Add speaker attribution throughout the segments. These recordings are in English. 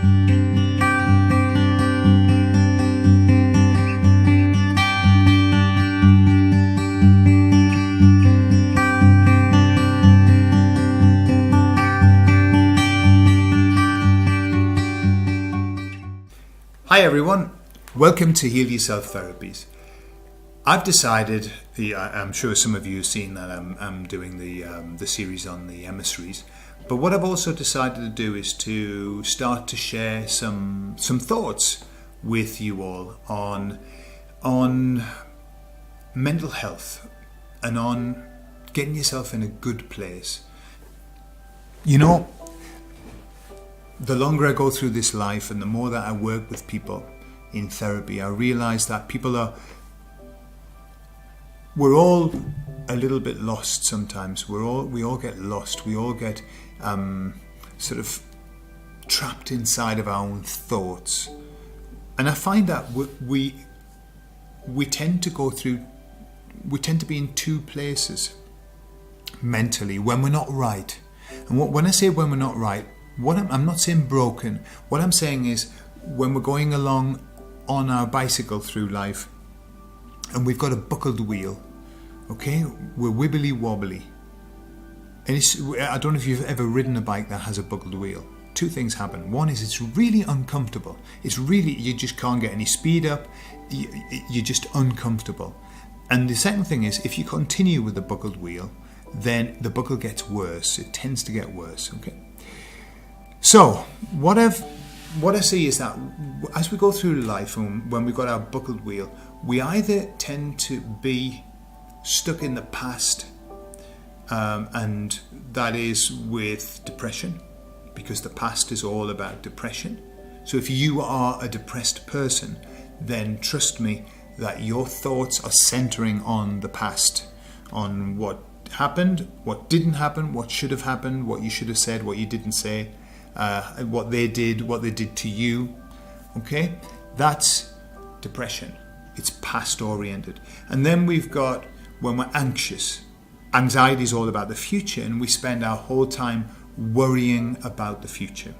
Speaker 1: Hi everyone, welcome to Heal Yourself Therapies. I've decided, I'm sure some of you have seen that I'm doing the series on the emissaries, but what I've also decided to do is to start to share some thoughts with you all on mental health and on getting yourself in a good place. You know, the longer I go through this life and the more that I work with people in therapy, I realize that we're all a little bit lost sometimes. We all get lost. We all get sort of trapped inside of our own thoughts. And I find that we tend to be in two places mentally when we're not right. And when I say when we're not right, I'm not saying broken. What I'm saying is when we're going along on our bicycle through life and we've got a buckled wheel, okay? We're wibbly wobbly. And I don't know if you've ever ridden a bike that has a buckled wheel. Two things happen. One is it's really uncomfortable. You just can't get any speed up. You're just uncomfortable. And the second thing is if you continue with the buckled wheel, then the buckle gets worse. It tends to get worse, okay? So, what I see is that as we go through life and when we've got our buckled wheel, we either tend to be stuck in the past, and that is with depression, because the past is all about depression. So if you are a depressed person, then trust me that your thoughts are centering on the past, on what happened, what didn't happen, what should have happened, what you should have said, what you didn't say. What they did to you, okay? That's depression. It's past oriented. And then we've got when we're anxious. Anxiety is all about the future, and we spend our whole time worrying about the future,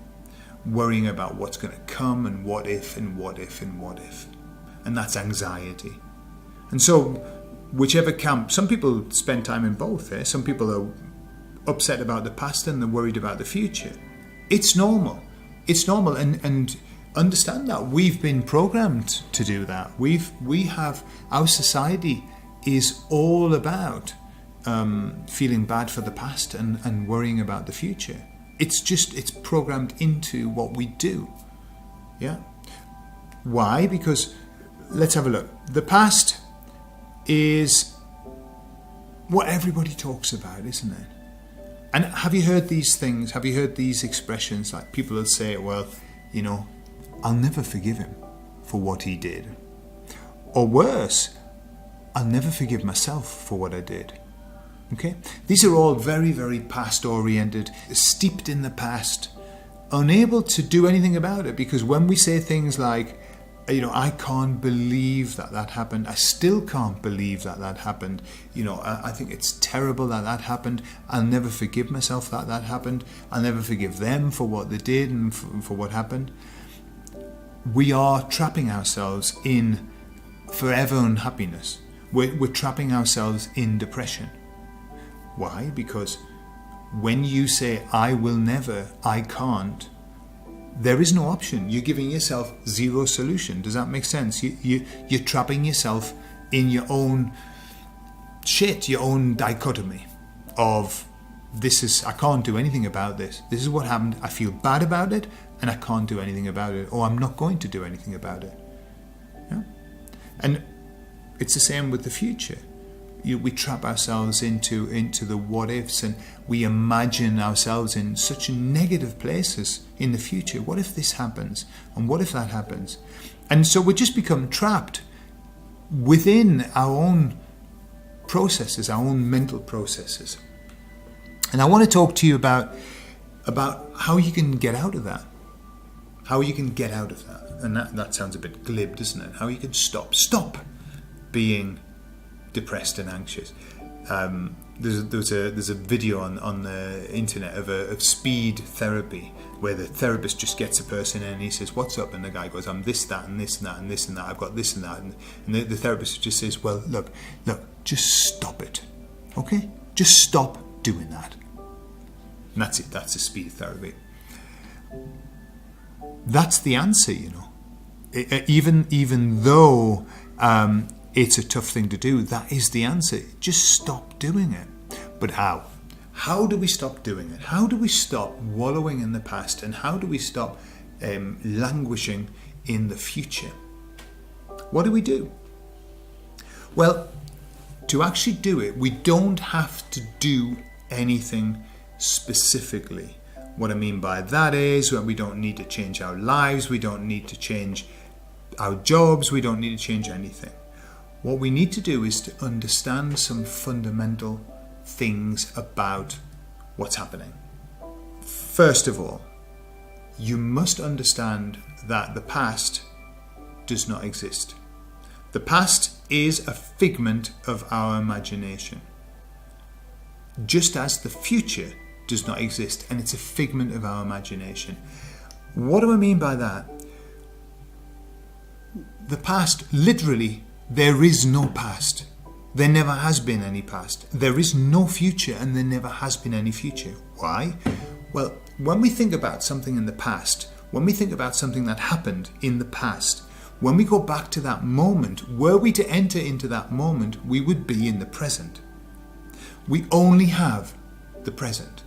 Speaker 1: worrying about what's going to come and what if and what if and what if. And that's anxiety. And so whichever camp, some people spend time in both. Some people are upset about the past and they're worried about the future. It's normal. It's normal, and understand that we've been programmed to do that. Our society is all about feeling bad for the past and worrying about the future. It's programmed into what we do. Yeah. Why? Because let's have a look. The past is what everybody talks about, isn't it? And have you heard these things? Have you heard these expressions? Like people will say, well, you know, I'll never forgive him for what he did. Or worse, I'll never forgive myself for what I did. Okay? These are all very, very past-oriented, steeped in the past, unable to do anything about it. Because when we say things like, you know, I can't believe that happened. I still can't believe that happened. You know, I think it's terrible that happened. I'll never forgive myself that happened. I'll never forgive them for what they did and for what happened. We are trapping ourselves in forever unhappiness. We're trapping ourselves in depression. Why? Because when you say, I will never, I can't, there is no option. You're giving yourself zero solution. Does that make sense? You're trapping yourself in your own shit, your own dichotomy of I can't do anything about this. This is what happened. I feel bad about it and I can't do anything about it, or I'm not going to do anything about it. Yeah? And it's the same with the future. We trap ourselves into the what ifs, and we imagine ourselves in such negative places in the future. What if this happens? And what if that happens? And so we just become trapped within our own processes, our own mental processes. And I want to talk to you about how you can get out of that. How you can get out of that. And that sounds a bit glib, doesn't it? How you can stop being depressed and anxious. there's a video on the internet of speed therapy, where the therapist just gets a person in and he says, "What's up?" And the guy goes, "I'm this, that, and this, and that, and this, and that. I've got this and that." And the therapist just says, "Well, look, just stop it, okay? Just stop doing that." And that's it. That's a speed therapy. That's the answer, you know. Even though it's a tough thing to do, that is the answer. Just stop doing it. But how? How do we stop doing it? How do we stop wallowing in the past? And how do we stop languishing in the future? What do we do? Well, to actually do it, we don't have to do anything specifically. What I mean by that is that we don't need to change our lives, we don't need to change our jobs, we don't need to change anything. What we need to do is to understand some fundamental things about what's happening. First of all, you must understand that the past does not exist. The past is a figment of our imagination, just as the future does not exist, and it's a figment of our imagination. What do I mean by that? The past, literally, there is no past. There never has been any past. There is no future, and there never has been any future. Why? Well, when we think about something in the past, when we think about something that happened in the past, when we go back to that moment, were we to enter into that moment, we would be in the present. We only have the present.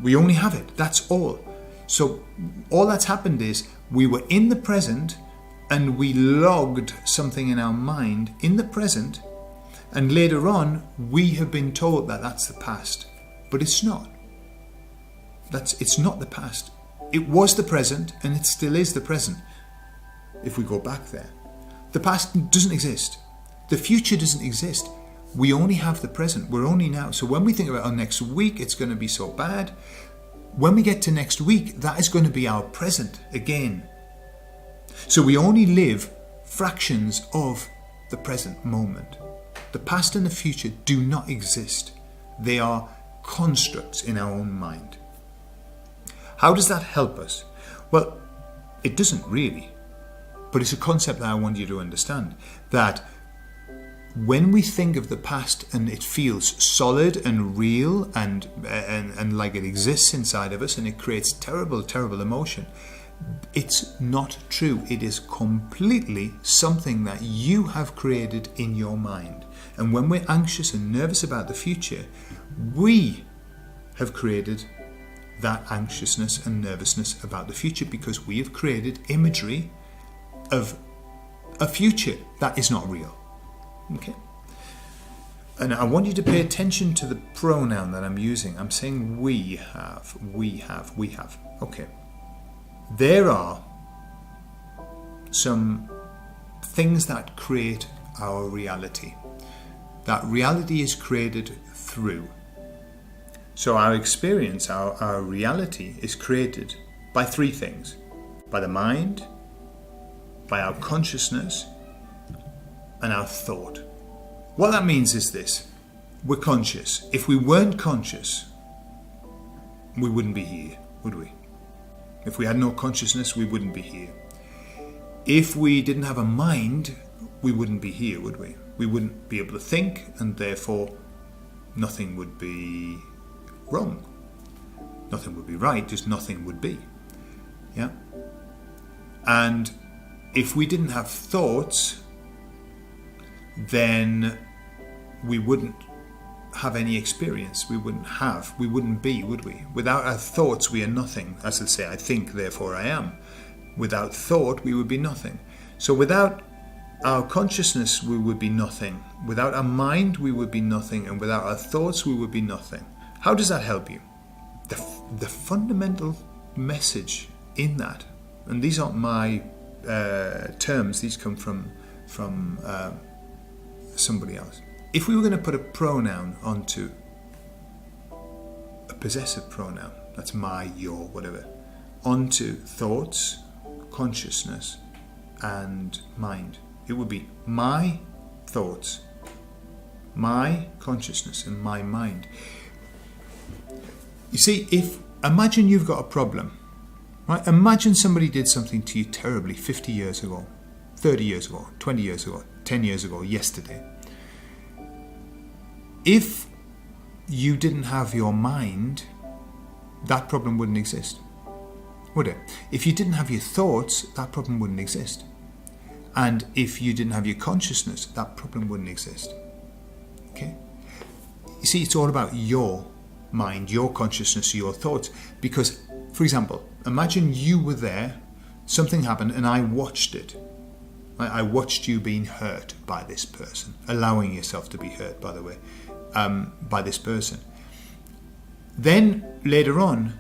Speaker 1: We only have it. That's all. So all that's happened is we were in the present and we logged something in our mind in the present, and later on we have been told that that's the past. But it's not. It's not the past. It was the present and it still is the present. If we go back there, the past doesn't exist. The future doesn't exist. We only have the present. We're only now. So when we think about our next week, it's going to be so bad. When we get to next week, that is going to be our present again. So we only live fractions of the present moment. The past and the future do not exist. They are constructs in our own mind. How does that help us? Well, it doesn't really. But it's a concept that I want you to understand. That when we think of the past and it feels solid and real and like it exists inside of us and it creates terrible, terrible emotion, it's not true. It is completely something that you have created in your mind. And when we're anxious and nervous about the future, we have created that anxiousness and nervousness about the future because we have created imagery of a future that is not real. Okay? And I want you to pay attention to the pronoun that I'm using. I'm saying we have. Okay. There are some things that create our reality. That reality is created through. So our experience, our reality is created by three things. By the mind, by our consciousness, and our thought. What that means is this: we're conscious. If we weren't conscious, we wouldn't be here, would we? If we had no consciousness, we wouldn't be here. If we didn't have a mind, we wouldn't be here, would we? We wouldn't be able to think, and therefore nothing would be wrong. Nothing would be right, just nothing would be. Yeah? And if we didn't have thoughts, then we wouldn't have any experience. We wouldn't be, would we? Without our thoughts, we are nothing. As I say, I think, therefore I am. Without thought, we would be nothing. So without our consciousness, we would be nothing. Without our mind, we would be nothing. And without our thoughts, we would be nothing. How does that help you? The fundamental message in that, and these aren't my terms, these come from somebody else. If we were going to put a pronoun onto a possessive pronoun, that's my, your, whatever, onto thoughts, consciousness, and mind, it would be my thoughts, My consciousness and my mind. You see, imagine you've got a problem, right? Imagine somebody did something to you terribly 50 years ago, 30 years ago, 20 years ago, 10 years ago, yesterday. If you didn't have your mind, that problem wouldn't exist, would it? If you didn't have your thoughts, that problem wouldn't exist. And if you didn't have your consciousness, that problem wouldn't exist. Okay? You see, it's all about your mind, your consciousness, your thoughts. Because, for example, imagine you were there, something happened, and I watched it. I watched you being hurt by this person, allowing yourself to be hurt, by the way, by this person. Then, later on,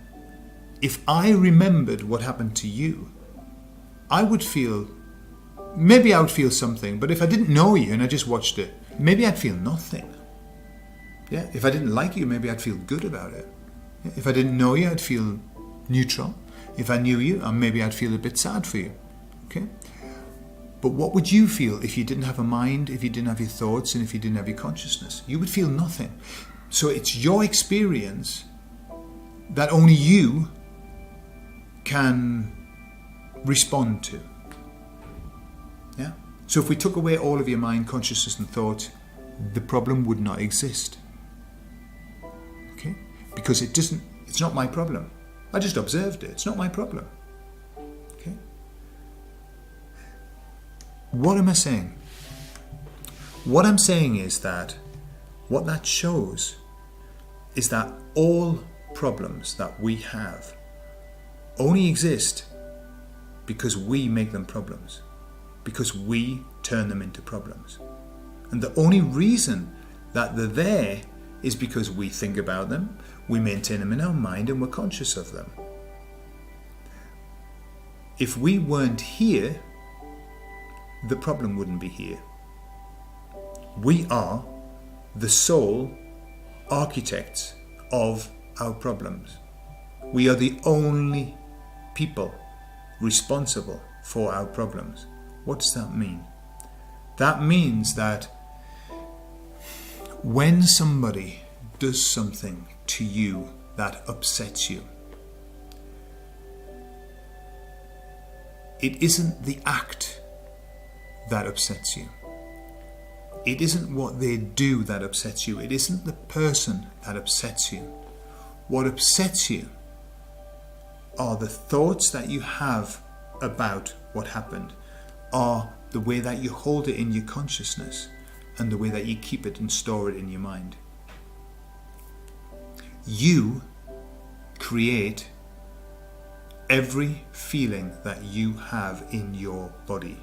Speaker 1: if I remembered what happened to you, maybe I would feel something, but if I didn't know you and I just watched it, maybe I'd feel nothing. Yeah, if I didn't like you, maybe I'd feel good about it. Yeah? If I didn't know you, I'd feel neutral. If I knew you, maybe I'd feel a bit sad for you. Okay? But what would you feel if you didn't have a mind, if you didn't have your thoughts, and if you didn't have your consciousness? You would feel nothing. So it's your experience that only you can respond to. Yeah? So if we took away all of your mind, consciousness and thought, the problem would not exist. Okay? Because it's not my problem. I just observed it. It's not my problem. Okay? What am I saying? What I'm saying is that what that shows is that all problems that we have only exist because we make them problems, because we turn them into problems. And the only reason that they're there is because we think about them, we maintain them in our mind, and we're conscious of them. If we weren't here, the problem wouldn't be here. We are the sole architects of our problems. We are the only people responsible for our problems. What does that mean? That means that when somebody does something to you that upsets you, it isn't the act that upsets you. It isn't what they do that upsets you. It isn't the person that upsets you. What upsets you are the thoughts that you have about what happened, are the way that you hold it in your consciousness, and the way that you keep it and store it in your mind. You create every feeling that you have in your body.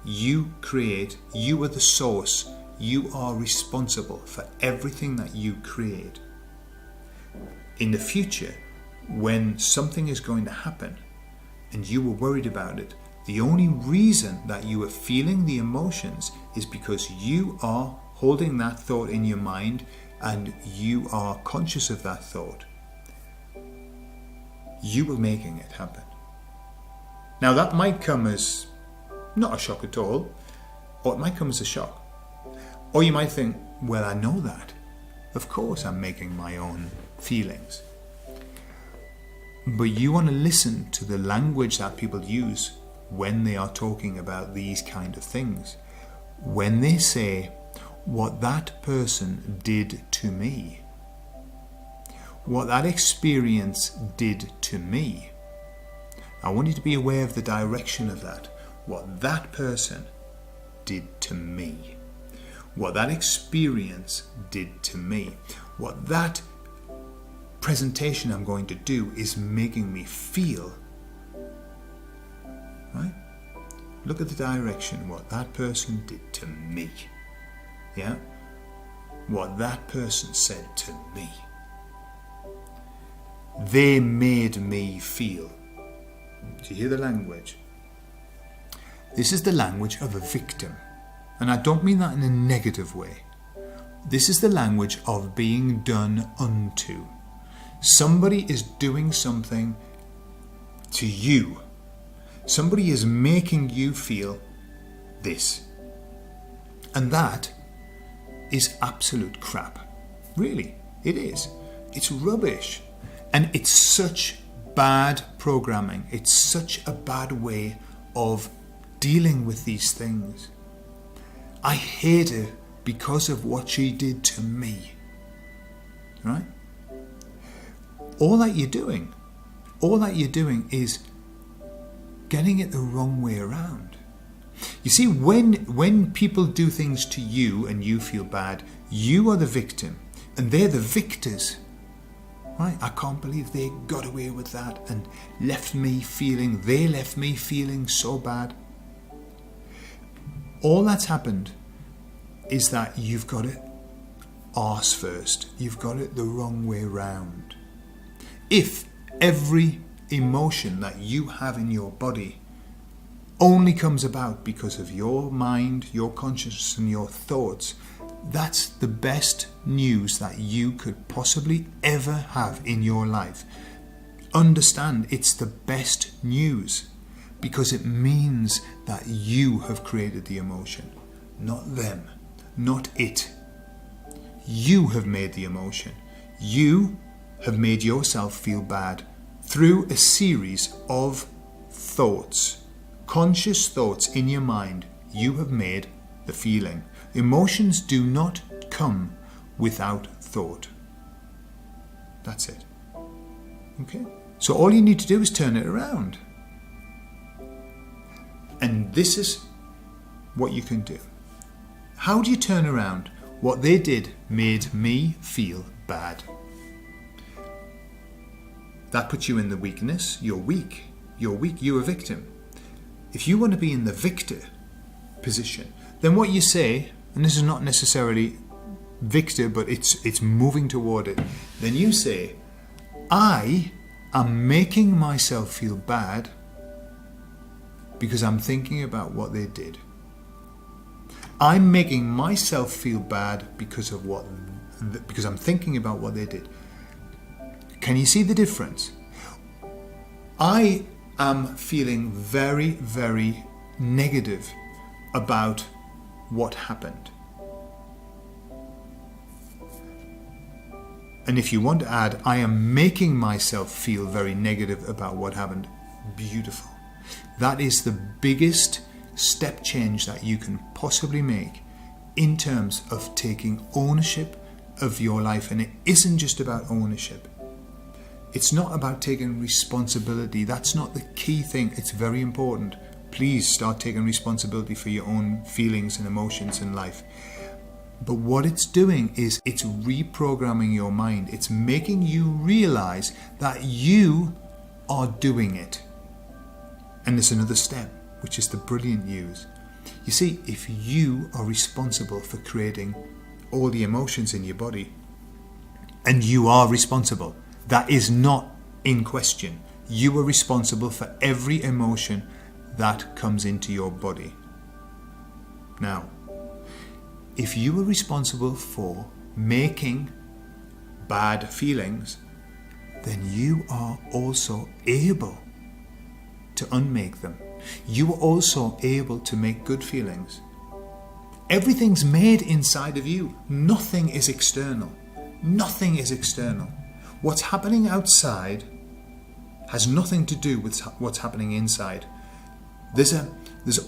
Speaker 1: You are the source. You are responsible for everything that you create. In the future, when something is going to happen and you were worried about it, the only reason that you are feeling the emotions is because you are holding that thought in your mind and you are conscious of that thought. You are making it happen. Now that might come as not a shock at all, or it might come as a shock. Or you might think, well, I know that. Of course I'm making my own feelings. But you want to listen to the language that people use when they are talking about these kind of things. When they say, what that person did to me, what that experience did to me, I want you to be aware of the direction of that. What that person did to me, what that experience did to me, what that presentation I'm going to do is making me feel. Right? Look at the direction, what that person did to me. Yeah? What that person said to me. They made me feel. Do you hear the language? This is the language of a victim. And I don't mean that in a negative way. This is the language of being done unto. Somebody is doing something to you. Somebody is making you feel this. And that is absolute crap. Really, it is. It's rubbish. And it's such bad programming. It's such a bad way of dealing with these things. I hate her because of what she did to me. Right? All that you're doing is getting it the wrong way around. You see, when people do things to you and you feel bad, you are the victim and they're the victors. Right? I can't believe they got away with that and they left me feeling so bad. All that's happened is that you've got it arse first. You've got it the wrong way round. If every emotion that you have in your body only comes about because of your mind, your consciousness and your thoughts, that's the best news that you could possibly ever have in your life. Understand, it's the best news because it means that you have created the emotion, not them, not it. You have made the emotion. You have made yourself feel bad through a series of thoughts, conscious thoughts in your mind. You have made the feeling. Emotions do not come without thought. That's it. Okay? So all you need to do is turn it around. And this is what you can do. How do you turn around? What they did made me feel bad. That puts you in the weakness. You're weak. You're a victim. If you want to be in the victor position, then what you say, and this is not necessarily victor, but it's moving toward it, then you say, I am making myself feel bad because I'm thinking about what they did. I'm making myself feel bad because I'm thinking about what they did. Can you see the difference? I am feeling very, very negative about what happened. And if you want to add, I am making myself feel very negative about what happened. Beautiful. That is the biggest step change that you can possibly make in terms of taking ownership of your life. And it isn't just about ownership. It's not about taking responsibility. That's not the key thing. It's very important. Please start taking responsibility for your own feelings and emotions in life. But what it's doing is it's reprogramming your mind. It's making you realize that you are doing it. And there's another step, which is the brilliant news. You see, if you are responsible for creating all the emotions in your body, and you are responsible, that is not in question. You are responsible for every emotion that comes into your body. Now, if you are responsible for making bad feelings, then you are also able to unmake them. You are also able to make good feelings. Everything's made inside of you. Nothing is external. Nothing is external. What's happening outside has nothing to do with what's happening inside. There's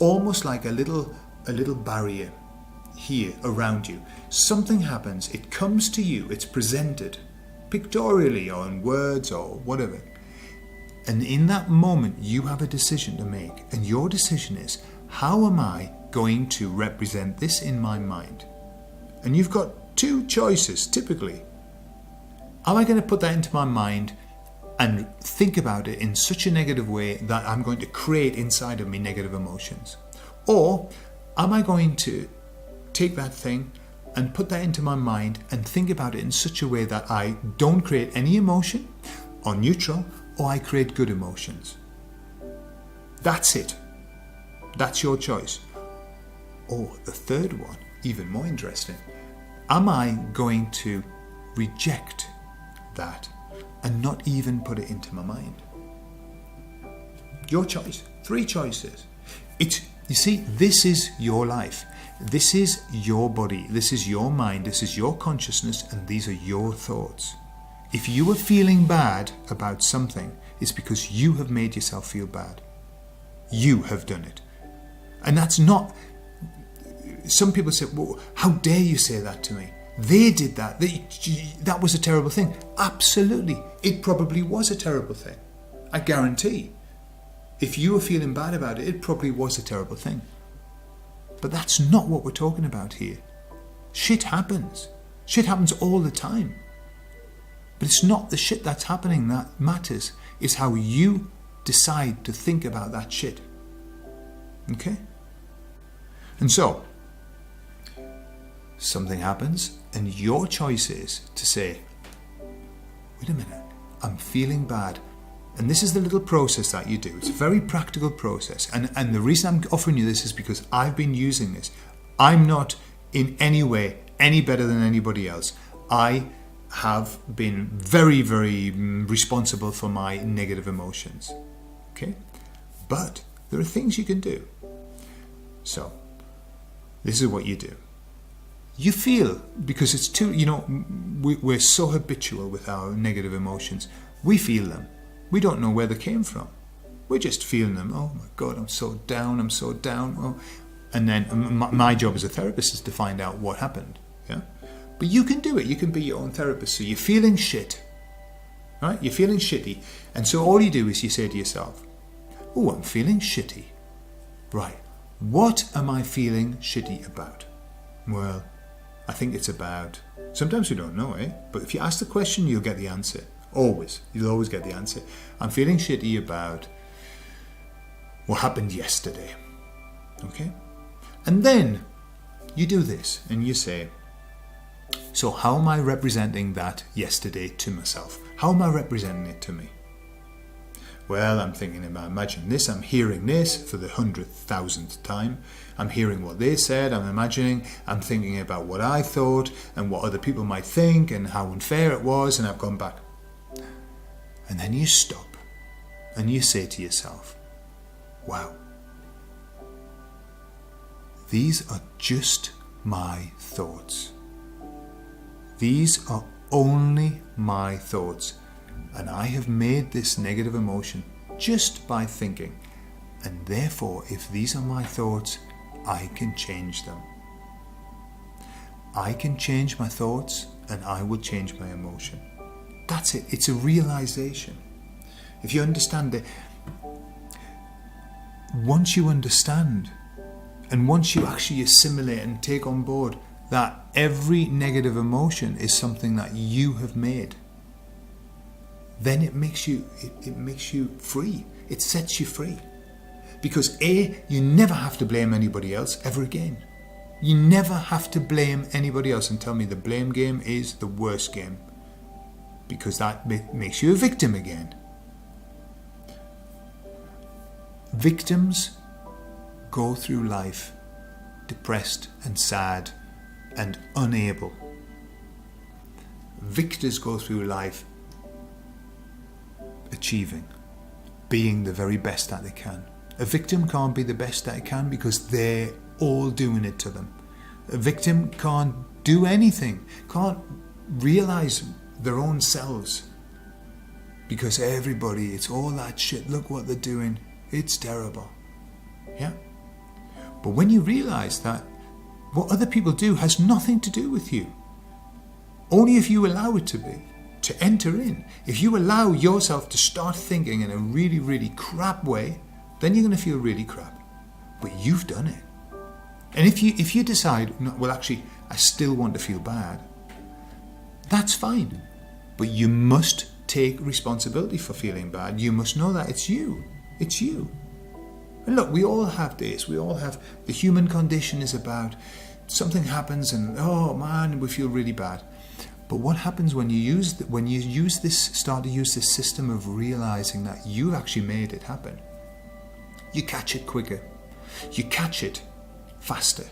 Speaker 1: almost like a little barrier here around you. Something happens, it comes to you, it's presented pictorially or in words or whatever. And in that moment you have a decision to make, and your decision is, how am I going to represent this in my mind? And you've got two choices typically. Am I going to put that into my mind and think about it in such a negative way that I'm going to create inside of me negative emotions? Or am I going to take that thing and put that into my mind and think about it in such a way that I don't create any emotion or neutral, or I create good emotions? That's it. That's your choice. Or the third one, even more interesting. Am I going to reject that and not even put it into my mind? Your choice. 3 choices. You see, this is your life. This is your body, this is your mind, this is your consciousness, and these are your thoughts. If you are feeling bad about something, it's because you have made yourself feel bad. You have done it. And that's not... Some people say, well, how dare you say that to me? They did that. That was a terrible thing. Absolutely. It probably was a terrible thing. I guarantee. If you were feeling bad about it, it probably was a terrible thing. But that's not what we're talking about here. Shit happens. Shit happens all the time. But it's not the shit that's happening that matters. It's how you decide to think about that shit. Okay? And so, something happens, and your choice is to say, wait a minute, I'm feeling bad. And this is the little process that you do. It's a very practical process. And the reason I'm offering you this is because I've been using this. I'm not in any way any better than anybody else. I have been very, very responsible for my negative emotions. Okay? But there are things you can do. So, this is what you do. You feel, because it's too, we're so habitual with our negative emotions. We feel them. We don't know where they came from. We're just feeling them. Oh my God, I'm so down. Oh. And then my job as a therapist is to find out what happened. Yeah? But you can do it. You can be your own therapist. So you're feeling shit. Right? You're feeling shitty. And so all you do is you say to yourself, oh, I'm feeling shitty. Right. What am I feeling shitty about? Well, I think it's about... Sometimes we don't know, eh? But if you ask the question, you'll get the answer. Always. You'll always get the answer. I'm feeling shitty about what happened yesterday. Okay? And then you do this and you say, so how am I representing that yesterday to myself? How am I representing it to me? Well, I'm thinking about, imagine this, I'm hearing this for the 100,000th time. I'm hearing what they said, I'm imagining, I'm thinking about what I thought and what other people might think and how unfair it was, and I've gone back. And then you stop and you say to yourself, wow, these are just my thoughts. These are only my thoughts. And I have made this negative emotion just by thinking. And therefore, if these are my thoughts, I can change them. I can change my thoughts and I will change my emotion. That's it. It's a realization. If you understand it, once you understand and once you actually assimilate and take on board that every negative emotion is something that you have made, then it makes you free. It sets you free. Because A, you never have to blame anybody else ever again. You never have to blame anybody else and tell me the blame game is the worst game. Because that makes you a victim again. Victims go through life depressed and sad and unable. Victors go through life achieving, being the very best that they can. A victim can't be the best that it can because they're all doing it to them. A victim can't do anything, can't realize their own selves because everybody, it's all that shit, look what they're doing, it's terrible. Yeah? But when you realize that what other people do has nothing to do with you, only if you allow it to be, to enter in. If you allow yourself to start thinking in a really, really crap way, then you're going to feel really crap. But you've done it. And if you decide, no, well, actually, I still want to feel bad, that's fine. But you must take responsibility for feeling bad. You must know that it's you. It's you. And look, we all have this. We all have, the human condition is about something happens and, oh man, we feel really bad. But what happens when you start to use this system of realizing that you actually made it happen? You catch it quicker. You catch it faster.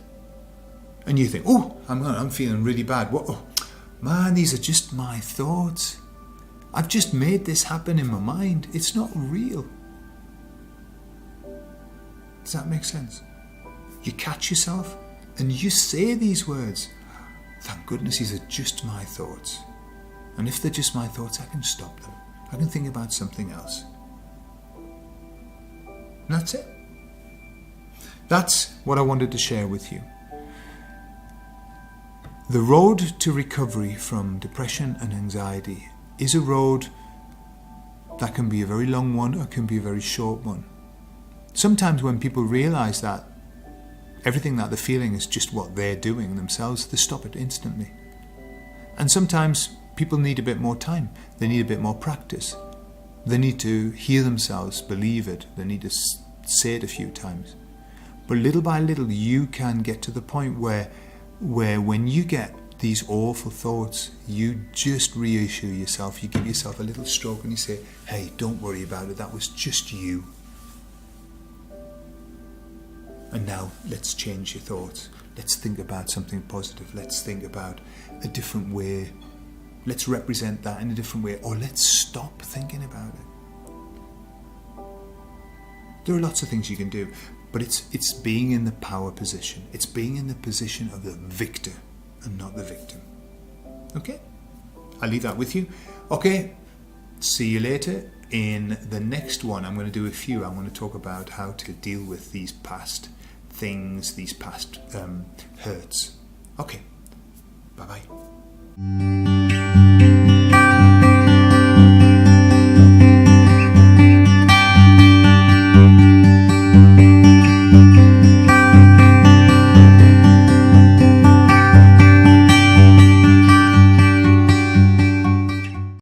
Speaker 1: And you think, oh, I'm feeling really bad. What? Oh, man, these are just my thoughts. I've just made this happen in my mind. It's not real. Does that make sense? You catch yourself And you say these words, thank goodness these are just my thoughts. And if they're just my thoughts, I can stop them. I can think about something else. And that's it. That's what I wanted to share with you. The road to recovery from depression and anxiety is a road that can be a very long one or can be a very short one. Sometimes when people realize that everything that they're feeling is just what they're doing themselves, they stop it instantly. And sometimes people need a bit more time. They need a bit more practice. They need to hear themselves, believe it. They need to say it a few times. But little by little, you can get to the point where when you get these awful thoughts, you just reassure yourself. You give yourself a little stroke and you say, hey, don't worry about it. That was just you. And now let's change your thoughts. Let's think about something positive. Let's think about a different way. Let's represent that in a different way. Or let's stop thinking about it. There are lots of things you can do. But it's being in the power position. It's being in the position of the victor and not the victim. Okay? I'll leave that with you. Okay, see you later. In the next one, I'm going to do a few. I'm going to talk about how to deal with these past things, these past hurts. Okay, bye-bye.